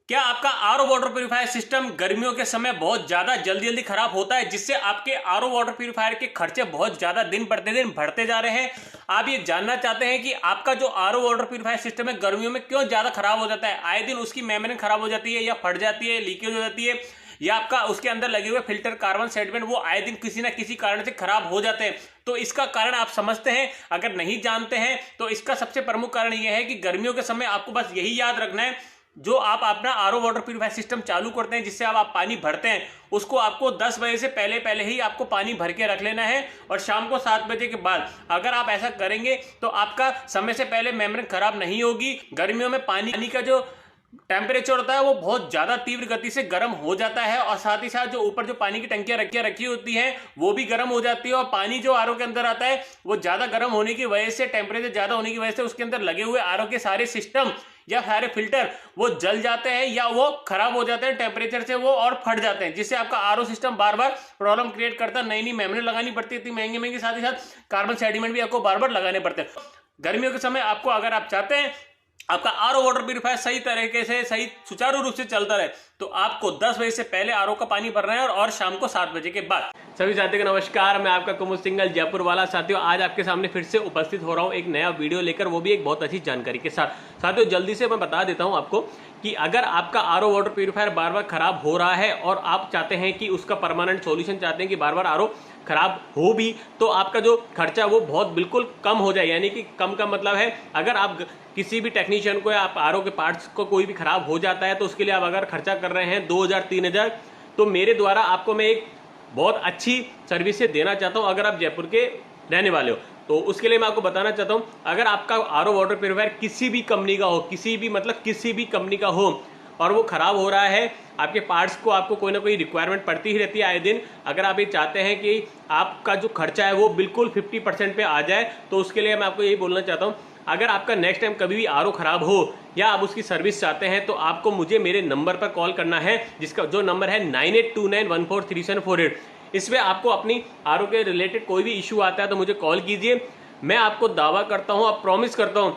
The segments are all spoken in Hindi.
क्या आपका आरओ वाटर प्यूरिफायर सिस्टम गर्मियों के समय बहुत ज्यादा जल्दी खराब होता है, जिससे आपके आरओ वाटर प्यूरिफायर के खर्चे बहुत ज्यादा दिन प्रतिदिन बढ़ते जा रहे हैं? आप ये जानना चाहते हैं कि आपका जो आरओ वाटर प्यूरिफायर सिस्टम है गर्मियों में क्यों ज्यादा खराब हो जाता है? आए दिन उसकी मेम्ब्रेन खराब हो जाती है या फट जाती है, लीकेज हो जाती है, या आपका उसके अंदर लगे हुए फिल्टर कार्बन सेडिमेंट वो आए दिन किसी ना किसी कारण से खराब हो जाते हैं। तो इसका कारण आप समझते हैं? अगर नहीं जानते हैं तो इसका सबसे प्रमुख कारण यह है कि गर्मियों के समय आपको बस यही याद रखना है, जो आप अपना आरओ वाटर प्यूरिफायर सिस्टम चालू करते हैं जिससे आप पानी भरते हैं, उसको आपको 10 बजे से पहले ही आपको पानी भर के रख लेना है। और शाम को 7 बजे के बाद अगर आप ऐसा करेंगे तो आपका समय से पहले मेम्ब्रेन खराब नहीं होगी। गर्मियों में पानी का जो टेम्परेचर होता है वो बहुत ज्यादा तीव्र गति से गर्म हो जाता है, और साथ ही साथ जो ऊपर जो पानी की टंकियां रखी होती हैं वो भी गर्म हो जाती है, और पानी जो आरओ के अंदर आता है वो ज्यादा गर्म होने की वजह से, टेम्परेचर ज्यादा होने की वजह से उसके अंदर लगे हुए आरओ के सारे सिस्टम या सारे फिल्टर वो जल जाते हैं या वो खराब हो जाते हैं टेम्परेचर से, वो और फट जाते हैं, जिससे आपका आरओ सिस्टम बार बार प्रॉब्लम क्रिएट करता है। नई मेम्ब्रेन लगानी पड़ती है इतनी महंगी, साथ ही साथ कार्बन सेडिमेंट भी आपको बार बार लगाने पड़ते हैं। गर्मियों के समय आपको, अगर आप चाहते हैं आपका आरओ वाटर प्यूरिफायर सही तरीके से, सही सुचारू रूप से चलता रहे, तो आपको 10 बजे से पहले आरओ का पानी भरना है और शाम को 7 बजे के बाद। सभी साथियों को नमस्कार, मैं आपका कुमुद सिंघल जयपुर वाला। साथियों, आज आपके सामने फिर से उपस्थित हो रहा हूं एक नया वीडियो लेकर, वो भी एक बहुत अच्छी जानकारी के साथ। साथियों, जल्दी से मैं बता देता हूं आपको कि अगर आपका आरओ वाटर प्यूरिफायर बार बार खराब हो रहा है और आप चाहते हैं कि उसका परमानेंट सॉल्यूशन चाहते हैं कि बार बार आरओ खराब हो भी, तो आपका जो खर्चा वो बहुत बिल्कुल कम हो जाए। यानी कि कम का मतलब है, अगर आप किसी भी टेक्नीशियन को या आप आरओ के पार्ट्स को कोई भी खराब हो जाता है तो उसके लिए आप अगर खर्चा कर रहे हैं 2000-3000, तो मेरे द्वारा आपको मैं एक बहुत अच्छी सर्विस से देना चाहता हूं। अगर आप जयपुर के रहने वाले हो तो उसके लिए मैं आपको बताना चाहता हूं, अगर आपका आरओ वाटर प्यूरिफायर किसी भी कंपनी का हो, किसी भी कंपनी का हो, और वो खराब हो रहा है, आपके पार्ट्स को आपको कोई ना कोई रिक्वायरमेंट पड़ती ही रहती है आए दिन, अगर आप ये चाहते हैं कि आपका जो खर्चा है वो बिल्कुल 50% पे आ जाए, तो उसके लिए मैं आपको यही बोलना चाहता हूँ, अगर आपका नेक्स्ट टाइम कभी भी आरओ खराब हो या आप उसकी सर्विस चाहते हैं, तो आपको मुझे मेरे नंबर पर कॉल करना है, जिसका जो नंबर है 9829143748। इसमें आपको अपनी आरओ के रिलेटेड कोई भी इशू आता है तो मुझे कॉल कीजिए। मैं आपको दावा करता हूँ, आप प्रॉमिस करता हूँ,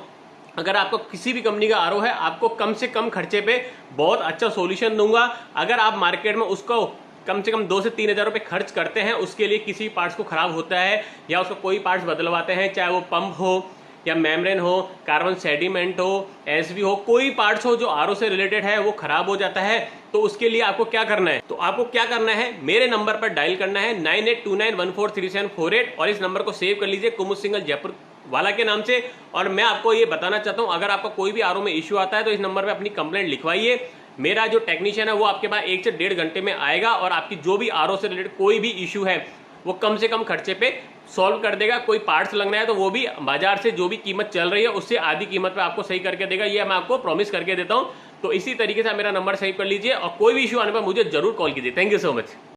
अगर आपको किसी भी कंपनी का आरओ है, आपको कम से कम खर्चे पे बहुत अच्छा सॉल्यूशन दूंगा। अगर आप मार्केट में उसको कम से कम 2 से 3 हज़ार रुपये खर्च करते हैं, उसके लिए किसी पार्ट्स को खराब होता है या उसको कोई पार्ट्स बदलवाते हैं, चाहे वो पंप हो या मेम्ब्रेन हो, कार्बन सेडिमेंट हो, एसवी हो, कोई पार्ट्स हो जो आरओ से रिलेटेड है वो खराब हो जाता है, तो उसके लिए आपको क्या करना है? तो आपको क्या करना है, मेरे नंबर पर डायल करना है 9829143748, और इस नंबर को सेव कर लीजिए कुमुद सिंघल जयपुर वाला के नाम से। और मैं आपको ये बताना चाहता हूं, अगर आपका कोई भी आरओ में इश्यू आता है तो इस नंबर पे अपनी कंप्लेंट लिखवाइए। मेरा जो टेक्नीशियन है वो आपके पास 1 से 1.5 घंटे में आएगा और आपकी जो भी आरओ से रिलेटेड कोई भी इश्यू है वो कम से कम खर्चे पे सॉल्व कर देगा। कोई पार्ट्स लगना है तो वो भी बाजार से जो भी कीमत चल रही है उससे आधी कीमत पे आपको सही करके देगा, ये मैं आपको प्रॉमिस करके देता हूं। तो इसी तरीके से मेरा नंबर सेव कर लीजिए और कोई भी इश्यू आने पर मुझे जरूर कॉल कीजिए। Thank you so much.